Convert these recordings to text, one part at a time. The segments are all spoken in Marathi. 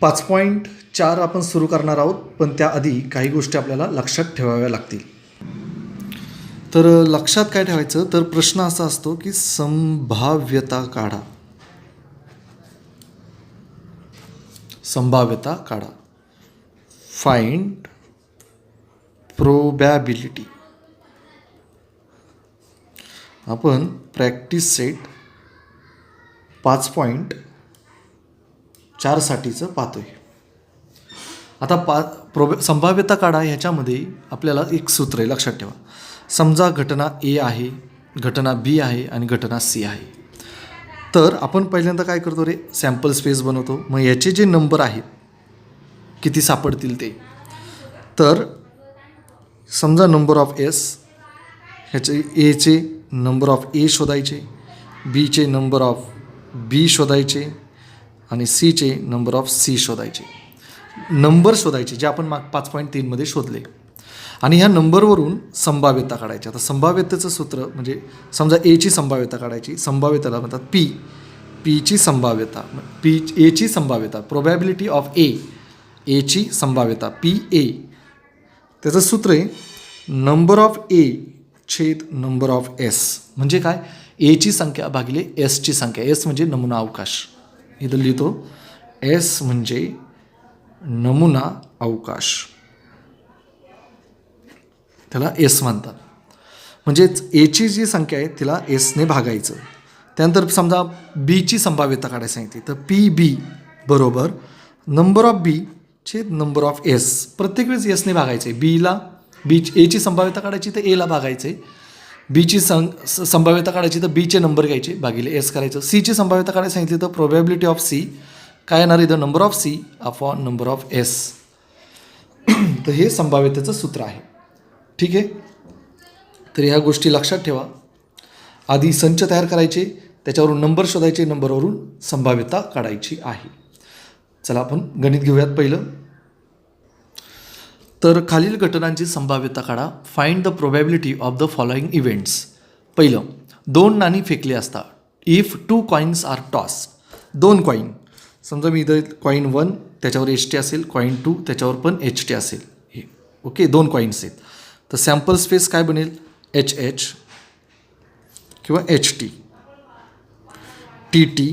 5.4 आपण सुरू करणार आहोत, पण त्याआधी काही गोष्टी आपल्याला लक्षात ठेवाव्या लागतील. तर लक्षात काय ठेवायचं, तर प्रश्न असा असतो की संभाव्यता काढा. संभाव्यता काढा. Find probability. आपण प्रॅक्टिस सेट 5.4 साठीचं पाहतोय. आता संभाव्यता काढा ह्याच्यामध्ये आपल्याला एक सूत्र आहे, लक्षात ठेवा. समजा घटना ए आहे, घटना बी आहे आणि घटना सी आहे. तर आपण पहिल्यांदा काय करतो रे, सॅम्पल स्पेस बनवतो. मग याचे जे नंबर आहेत किती सापडतील ते, तर समजा नंबर ऑफ एस, ह्याचे एचे नंबर ऑफ ए शोधायचे, बीचे नंबर ऑफ बी शोधायचे आणि सीचे नंबर ऑफ सी शोधायचे. नंबर शोधायचे जे आपण 5.3 मध्ये शोधले आणि ह्या नंबरवरून संभाव्यता काढायची. आता संभाव्यतेचं सूत्र म्हणजे समजा एची संभाव्यता काढायची. संभाव्यतेला म्हणतात पी. पीची संभाव्यता, एची संभाव्यता, प्रोबॅबिलिटी ऑफ एची संभाव्यता पी ए. त्याचं सूत्र आहे नंबर ऑफ ए छेद नंबर ऑफ एस. म्हणजे काय, एची संख्या भागिले एसची संख्या. एस म्हणजे नमुना अवकाश. इथं लिहितो, एस म्हणजे नमुना अवकाश, त्याला एस म्हणतात. म्हणजेच एची जी संख्या आहे तिला एसने भागायचं. त्यानंतर समजा बीची संभाव्यता काढायला सांगितली, तर पी बी बरोबर नंबर ऑफ बी छेद नंबर ऑफ एस. प्रत्येक वेळेस एसने भागायचे. एची संभाव्यता काढायची तर एला भागायचे. बीची संभाव्यता काढायची तर बीचे नंबर घ्यायचे भागिले एस करायचं. सीची संभाव्यता काढायला सांगितली तर प्रोबॅबिलिटी ऑफ सी काय येणार, इथं number of C upon number of S. तर हे संभाव्यतेचं सूत्र आहे. ठीक आहे. तर ह्या गोष्टी लक्षात ठेवा. आधी संच तयार करायचे, त्याच्यावरून नंबर शोधायचे, नंबरवरून संभाव्यता काढायची आहे. चला आपण गणित घेऊयात पहिलं. तर खालील घटनांची संभाव्यता काढा. Find the probability of the following events. पहिलं, 2 नाणी फेकली असता. If 2 coins are toss. 2 coin, समजा मी इथं कॉईन 1 त्याच्यावर एच टी असेल, कॉईन 2 त्याच्यावर पण एच टी असेल. हे ओके, 2 कॉईन्स आहेत. तर सॅम्पल स्पेस काय बनेल, एच एच किंवा एच टी, टी टी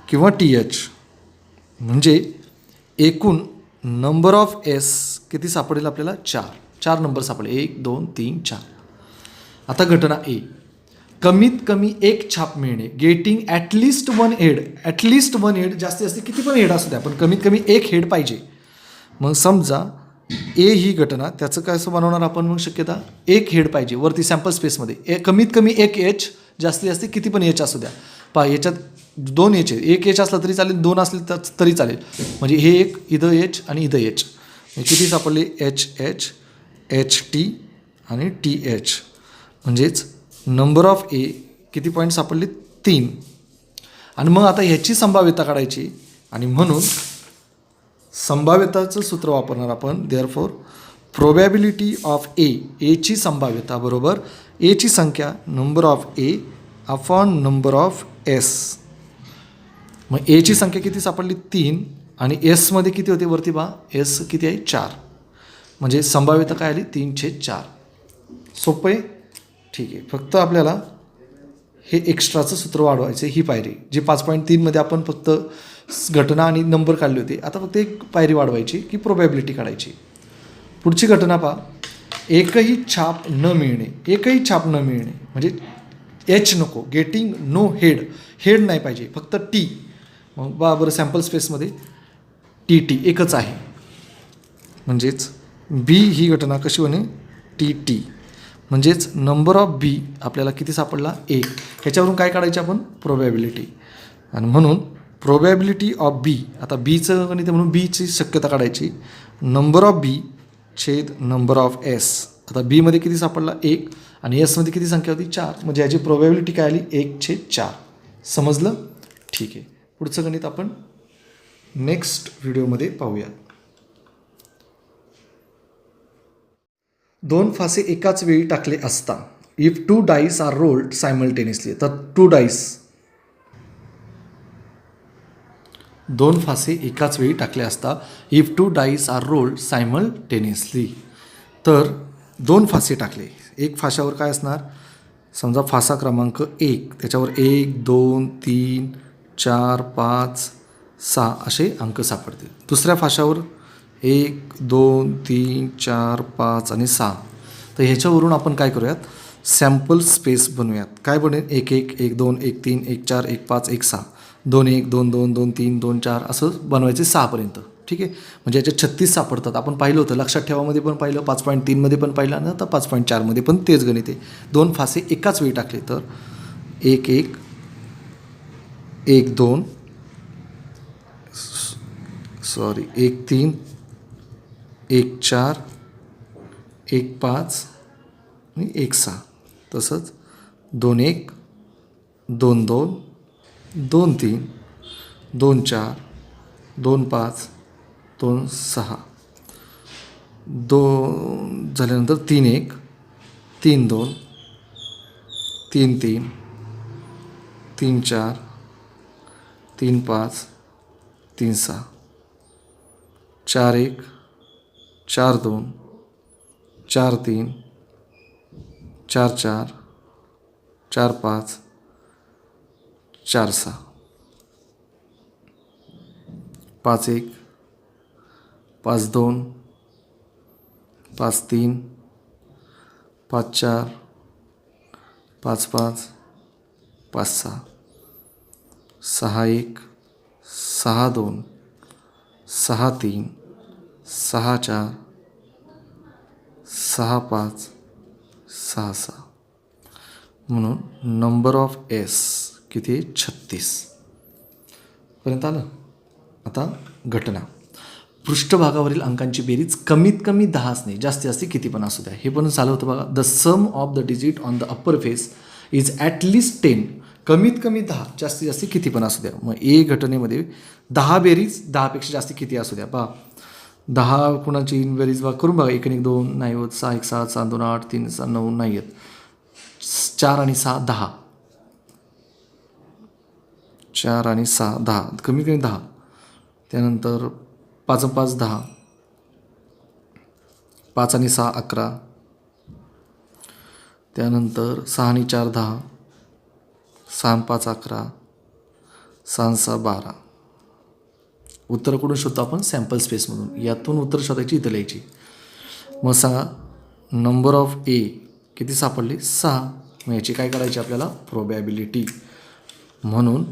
किंवा टी एच. म्हणजे एकूण नंबर ऑफ एस किती सापडेल आपल्याला, 4 नंबर सापडेल. 1 2 3 4. आता घटना ए, कमीत कमी एक छाप मिळणे. Getting at least 1 head. At least 1 head, जास्तीत जास्त किती पण हेड असू द्या, पण कमीत कमी एक हेड पाहिजे. मग समजा ए ही घटना, त्याचं काय असं बनवणार आपण, मग शक्यता एक हेड पाहिजे वरती सॅम्पल स्पेसमध्ये. कमीत कमी एक एच, जास्तीत जास्त किती पण एच असू द्या. पहा याच्यात 2 एच आहे. एक एच असला तरी चालेल, 2 असले तरी चालेल. म्हणजे हे एक, इथं एच आणि इथं एच. किती सापडले, एच एच, एच टी आणि टी एच. म्हणजेच नंबर ऑफ ए किती पॉईंट सापडले, 3. आणि मग आता ह्याची संभाव्यता काढायची आणि म्हणून संभाव्यताचं सूत्र वापरणार आपण. देअरफॉर प्रोबॅबिलिटी ऑफ एची संभाव्यता बरोबर एची संख्या number of A upon number of S. मग एची संख्या किती सापडली, 3 आणि एसमध्ये किती होते वरती बा, एस किती आहे, 4. म्हणजे संभाव्यता काय आली, 3/4. सोपं आहे. ठीक आहे. फक्त आपल्याला हे एक्स्ट्राचं सूत्र वाढवायचं, ही पायरी जी 5.3 मध्ये आपण फक्त घटना आणि नंबर काढले होते. आता फक्त एक पायरी वाढवायची की प्रोबॅबिलिटी काढायची. पुढची घटना पहा, एकही छाप न मिळणे. एकही छाप न मिळणे म्हणजे एच नको, गेटिंग नो हेड. हेड नाही पाहिजे, फक्त टी. मग बरं सॅम्पल स्पेसमध्ये टी टी एकच आहे. म्हणजेच बी ही घटना कशी बने, टी टी. म्हणजेच नंबर ऑफ बी आपल्याला किती सापडला, 1. ह्याच्यावरून काय काढायची आपण, प्रोबॅबिलिटी. आणि म्हणून प्रोबॅबिलिटी ऑफ बी, आता बीचं गणित म्हणून बीची शक्यता काढायची. नंबर ऑफ बी छेद नंबर ऑफ एस. आता बीमध्ये किती सापडला, 1 आणि एसमध्ये किती संख्या होती, 4. म्हणजे याची प्रोबॅबिलिटी काय आली, 1/4. समजलं. ठीक आहे. पुढचं गणित आपण नेक्स्ट व्हिडिओमध्ये पाहूया. 2 फासे एकाच वेळी टाकले असता. If 2 dice are rolled simultaneously. तर 2 डाईस 2 फासे एकाच वेळी टाकले असता if 2 dice are rolled simultaneously. तर 2 फासे टाकले, एक फाशावर काय असणार, समजा फासा क्रमांक 1 त्याच्यावर 1 2 3 4 5 6 असे अंक सापडतील. दुसऱ्या फाशावर 1 2 3 4 5 आणि 6. तर ह्याच्यावरून आपण काय करूयात, सॅम्पल स्पेस बनवूयात. काय बनेल, 1 1 1 2 1 3 1 4 1 5 1 6 2 1 2 2 2 3 2 4 असं बनवायचे 6पर्यंत. ठीक आहे, म्हणजे याच्यात 36 सापडतात. आपण पाहिलं होतं, लक्षात ठेवामध्ये पण पाहिलं, 5.3मध्ये पण पाहिलं आणि आता 5.4मध्ये पण तेच गणित आहे. 2 फासे एकाच वेळी टाकले तर 1 1 1 2 1 3 1 4 1 5 आणि 1 6. तसंच 2 1 2 2 2 3 2 4 2 5 2 6 2 झाल्यानंतर 3 1 3 2 3 3 3 4 3 5 3 6 4 1 4 2 4 3 4 4 4 5 4 6 5 1 5 2 5 3 5 4 5 5 5 6 6 1 6 2 6 3 6 4 6 5 6 6. म्हणून नंबर ऑफ एस किती आहे, 36 पर्यंत आलं. आता घटना, पृष्ठभागावरील अंकांची बेरीज कमीत कमी 10 असणे, जास्तीत जास्त किती पण असू द्या. हे पण चालू होतं बघा, the sum of the digit on the upper face is at least 10. कमीत कमी 10, जास्तीत जास्त किती पण असू द्या. मग ए घटनेमध्ये 10 बेरीज 10पेक्षा जास्त किती असू द्या. पहा 10 कुणाची बेरीज बघा करून बघा, 1 1 2 नाही होत, 6 1 6 7 2 8 3 6 9 नाही येत, 4 आणि 6 10, 4 आणि 6 10, कमी कमी 10. त्यानंतर 5 5 10, 5 आणि 6 11, त्यानंतर 6 आणि 4 10, 6 आणि 5 11, 6 आणि 6 12. उत्तर कुठून शोधतो आपण, सॅम्पल स्पेसमधून. यातून उत्तर शोधायची, इथं लिहायची. मग सांगा नंबर ऑफ ए किती सापडली, 6. मग याची काय करायची आपल्याला, प्रोबॅबिलिटी. म्हणून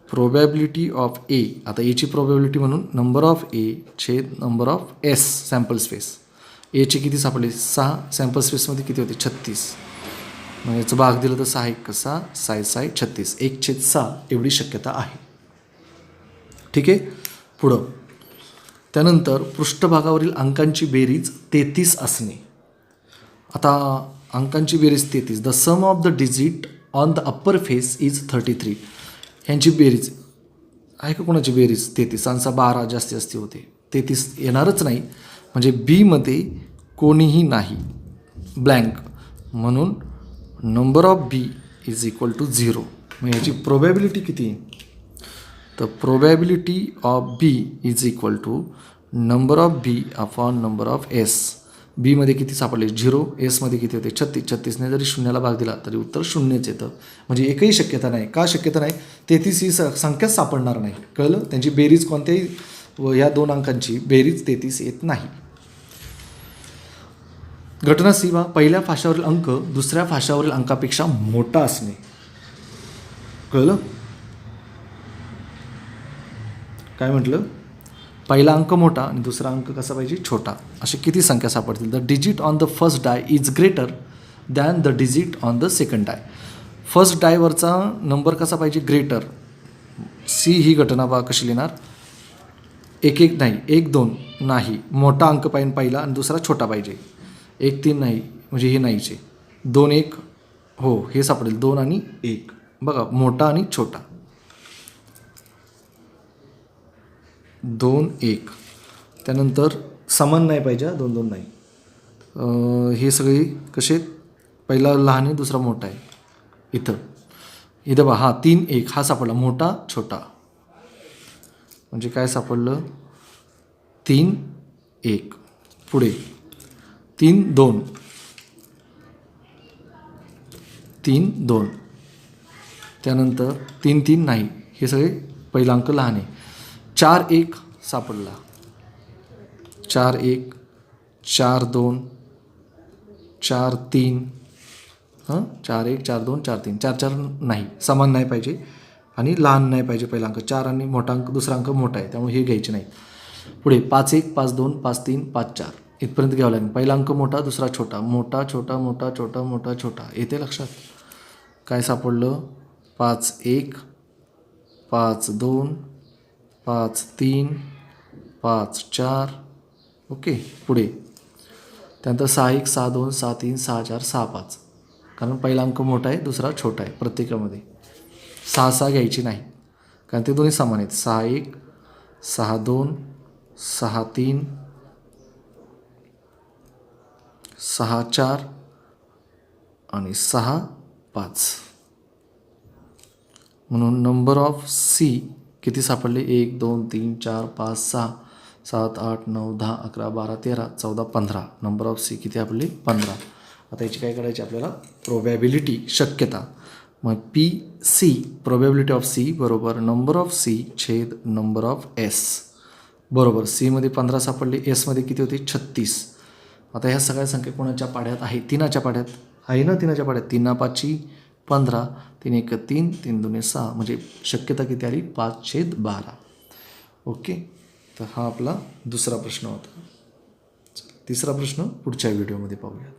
प्रोबॅबिलिटी ऑफ ए, आता एची प्रोबॅबिलिटी म्हणून नंबर ऑफ ए छेद number of S sample space. एची किती सापडली, 6. सॅम्पल स्पेसमध्ये किती होते, 36. मग याचं भाग दिलं तर 6 1 6 6 6 36, 1/6 एवढी शक्यता आहे. ठीक आहे, पुढं. त्यानंतर पृष्ठभागावरील अंकांची बेरीज 33 असणे. आता अंकांची बेरीज 33, the sum of the digit on the upper face is 33. ह्यांची बेरीज आहे का, कोणाची बेरीज 33, 12 जास्तीत जास्त होते, 33 येणारच नाही. म्हणजे बीमध्ये कोणीही नाही, ब्लँक. म्हणून number of B is equal to 0. मग ह्याची प्रोबॅबिलिटी किती आहे, तर probability of B is equal to number of B upon number of S. बीमध्ये किती सापडले, 0. एसमध्ये किती होते, 36. 36ने जरी शून्याला भाग दिला तरी उत्तर शून्यच येतं. म्हणजे एकही शक्यता नाही. का शक्यता नाही, 33 ही संख्याच सापडणार नाही. कळलं, त्यांची बेरीज कोणत्याही ह्या 2 अंकांची बेरीज 33 येत नाही. घटना सी बा, पहिल्या फाशावरील अंक दुसऱ्या फाशावरील अंकापेक्षा मोठा असणे. कळलं, काय म्हटलं, पहिला अंक मोठा आणि दुसरा अंक कसा पाहिजे, छोटा. असे किती संख्या सापडतील, the digit on the first die is greater than the digit on the second die. First डायवरचा नंबर कसा पाहिजे, ग्रेटर. सी ही घटना बा कशी लिहिणार, 1 1 नाही, 1 2 नाही, मोठा अंक पाहिजे पहिला आणि दुसरा छोटा पाहिजे. 1 3 नाही, म्हणजे हे नाहीचे. 2 1 हो, हे सापडेल, 2 आणि 1 बघा, मोठा आणि छोटा. 2 1, त्यानंतर समान नाही पाहिजे, 2 2 नाही. हे सगळे कसे, पहिला लहान आहे दुसरा मोठा आहे. इथं बघा, 3 1 हा सापडला, मोठा छोटा. म्हणजे काय सापडलं 3 1. पुढे 3 2 3 2. त्यानंतर 3 3 नाही, हे सगळे पहिला अंक लहान आहे. 4 1 सापडला. 4 1 4 2 4 3. 4 1 4 2 4 3. 4 4 नाही, समान नाही पाहिजे आणि लहान नाही पाहिजे पहिला अंक. 4 आणि मोठा अंक दुसरा अंक मोठा आहे, त्यामुळे हे घ्यायचे नाही. पुढे 5 1 5 2 5 3 5 4 इथपर्यंत घ्यावं लागेल. पहिला अंक मोठा, दुसरा छोटा, मोठा छोटा मोठा छोटा मोठा छोटा. येते लक्षात? काय सापडलं? 5 1 5 2 5 3 5 4. ओके. पुढे त्यानंतर 6 1 6 2 6 3 6 4 6 5. कारण पहिला अंक मोठा आहे, दुसरा छोटा आहे प्रत्येकामध्ये. 6 6 घ्यायची नाही, कारण ते दोन्ही समान आहेत. 6 1 6 2 6 3 6 4 आणि 6 5. म्हणून नंबर ऑफ सी किती सापडले? 1 2 3 4 5 6 7 8 9 10 11 12 13 14 15. नंबर ऑफ सी किती आपले? 15. आता याची काय करायची आपल्याला? प्रोबॅबिलिटी, शक्यता. मग P C, probability of C बरोबर नंबर ऑफ सी छेद नंबर ऑफ एस. बरोबर. सीमध्ये 15 सापडले, एसमध्ये किती होते? 36. आता ह्या सगळ्या संख्या कोणाच्या पाढ्यात आहे? तिनाच्या पाढ्यात आहे ना. तिनाच्या पाढ्यात 3 5 15, 3 1 3, 3 2 6. म्हणजे शक्यता किती आली? 5/12. ओके. तर हा आपला दुसरा प्रश्न होता. तिसरा प्रश्न पुढच्या व्हिडिओमध्ये पाहूया.